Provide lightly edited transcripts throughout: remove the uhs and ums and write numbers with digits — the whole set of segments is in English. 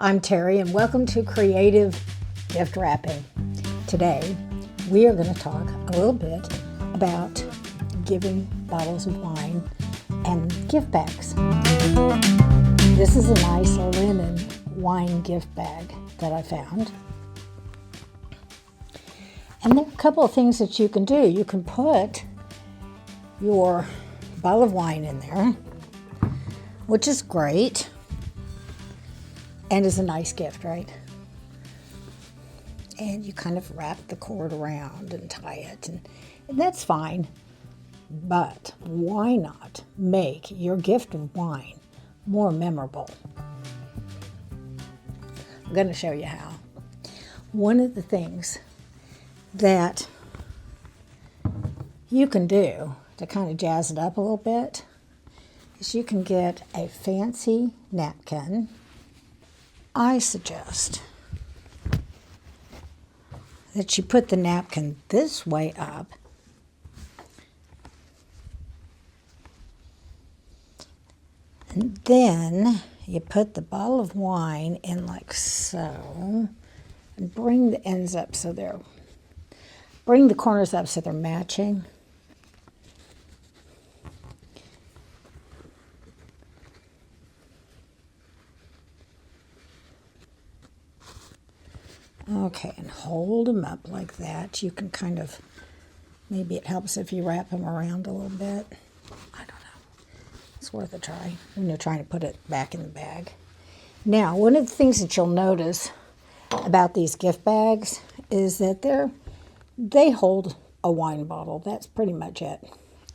I'm Terri, and welcome to Creative Gift Wrapping. Today, we are going to talk a little bit about giving bottles of wine and gift bags. This is a nice linen wine gift bag that I found. And there are a couple of things that you can do. You can put your bottle of wine in there, which is great and is a nice gift, right? And you kind of wrap the cord around and tie it, and that's fine. But why not make your gift of wine more memorable? I'm going to show you how. One of the things that you can do to kind of jazz it up a little bit is you can get a fancy napkin. I suggest that you put the napkin this way up and then you put the bottle of wine in like so and bring the ends up so bring the corners up so they're matching. Okay, and hold them up like that. You can kind of, maybe it helps if you wrap them around a little bit. I don't know. It's worth a try when you're trying to put it back in the bag. Now, one of the things that you'll notice about these gift bags is that they hold a wine bottle. That's pretty much it.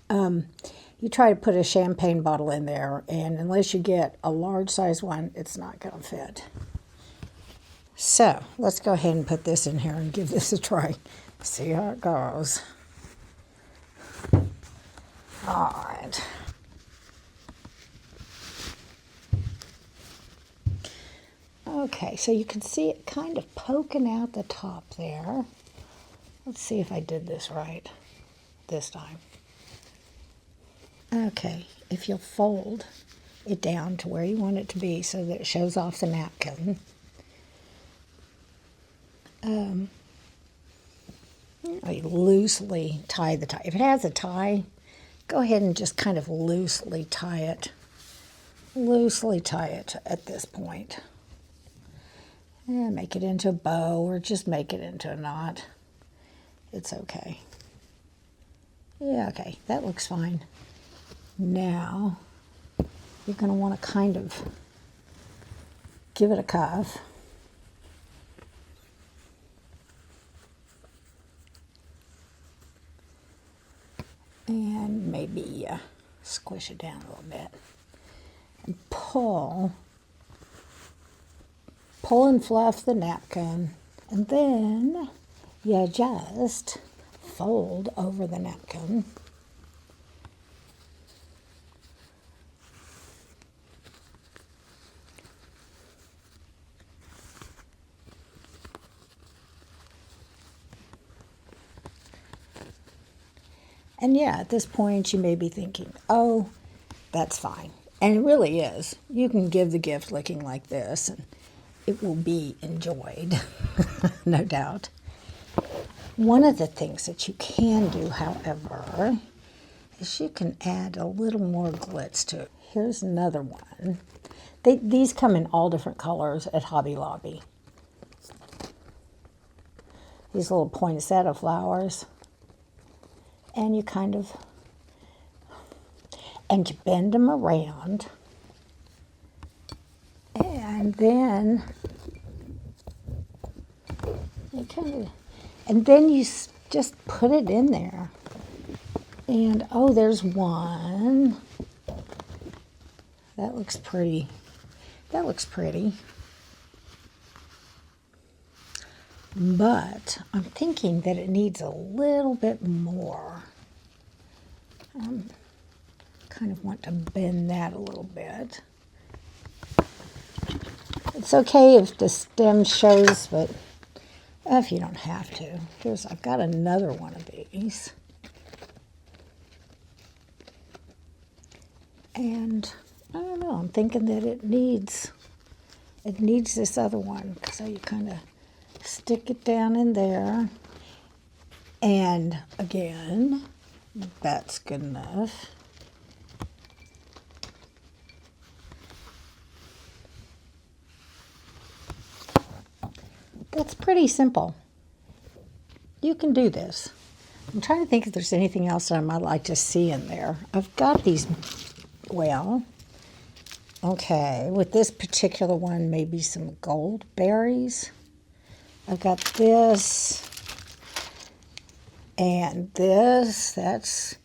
You try to put a champagne bottle in there, and unless you get a large size one, it's not going to fit. So let's go ahead and put this in here and give this a try. See how it goes. All right. Okay, so you can see it kind of poking out the top there. Let's see if I did this right this time. Okay, if you'll fold it down to where you want it to be so that it shows off the napkin. You loosely tie the tie. If it has a tie, go ahead and just kind of loosely tie it. Loosely tie it at this point. And make it into a bow or just make it into a knot. It's okay. Yeah, okay, that looks fine. Now, you're going to want to kind of give it a cuff. And maybe squish it down a little bit. And pull and fluff the napkin. And then you just fold over the napkin. And yeah, at this point you may be thinking, oh, that's fine. And it really is. You can give the gift looking like this and it will be enjoyed, no doubt. One of the things that you can do, however, is you can add a little more glitz to it. Here's another one. These come in all different colors at Hobby Lobby. These little poinsettia flowers. And you kind of, and you bend them around. And then you kind of, and then you just put it in there. And oh, there's one. That looks pretty. That looks pretty. But I'm thinking that it needs a little bit more. Kind of want to bend that a little bit. It's okay if the stem shows, but if you don't have to. I've got another one of these. And I don't know, I'm thinking that it needs it needs this other one. So you kind of stick it down in there. And again, that's good enough. That's pretty simple. You can do this. I'm trying to think if there's anything else that I might like to see in there. I've got these, well, okay, with this particular one, maybe some gold berries. I've got this and this. That's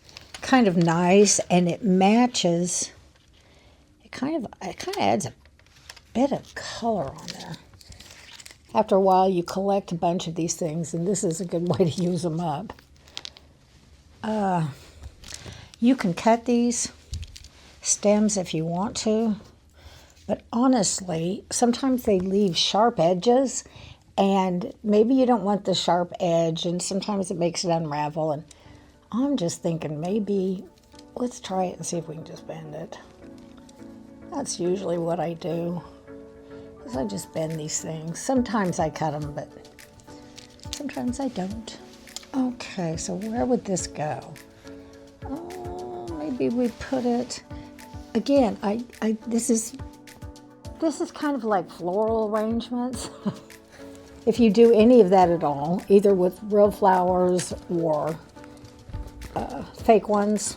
kind of nice, and it matches. It kind of adds a bit of color on there. After a while, you collect a bunch of these things, and this is a good way to use them up. You can cut these stems if you want to, but honestly, sometimes they leave sharp edges, and maybe you don't want the sharp edge, and sometimes it makes it unravel, and I'm just thinking maybe let's try it and see if we can just bend it. That's usually what I do, is I just bend these things. Sometimes I cut them, but sometimes I don't. Okay, so where would this go? Oh, maybe we put it, again, this is kind of like floral arrangements. If you do any of that at all, either with real flowers or fake ones,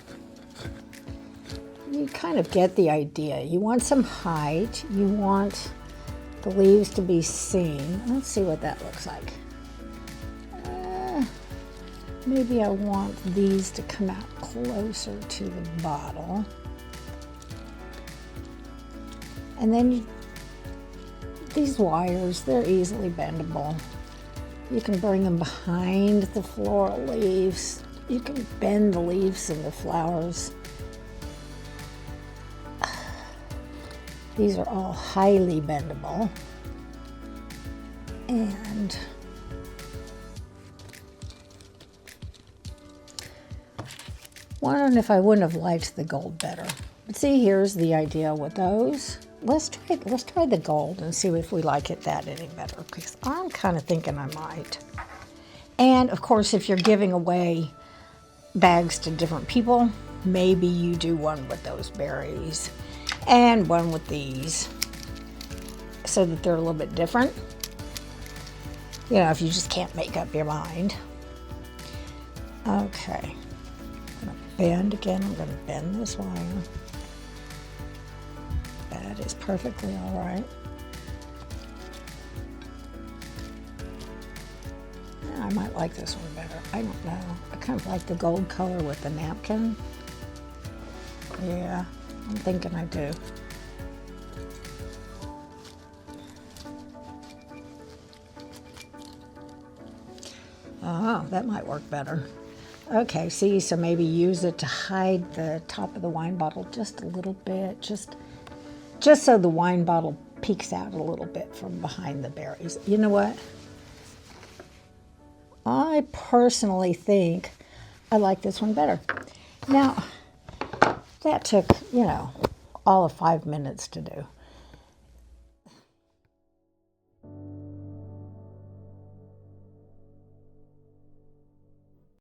you kind of get the idea. You want some height, you want the leaves to be seen. Let's see what that looks like. Maybe I want these to come out closer to the bottle. And then these wires, they're easily bendable. You can bring them behind the floral leaves. You can bend the leaves and the flowers. These are all highly bendable. And wondering if I wouldn't have liked the gold better. But see, here's the idea with those. Let's try the gold and see if we like it that any better, because I'm kind of thinking I might. And of course, if you're giving away bags to different people, maybe you do one with those berries and one with these, so that they're a little bit different. You know, if you just can't make up your mind. Okay. Bend again. I'm going to bend this wire. That is perfectly all right. I might like this one better. I don't know. I kind of like the gold color with the napkin. Yeah, I'm thinking I do. Oh, that might work better. Okay, see, so maybe use it to hide the top of the wine bottle just a little bit, just so the wine bottle peeks out a little bit from behind the berries. You know what? I personally think I like this one better. Now, that took, all of 5 minutes to do.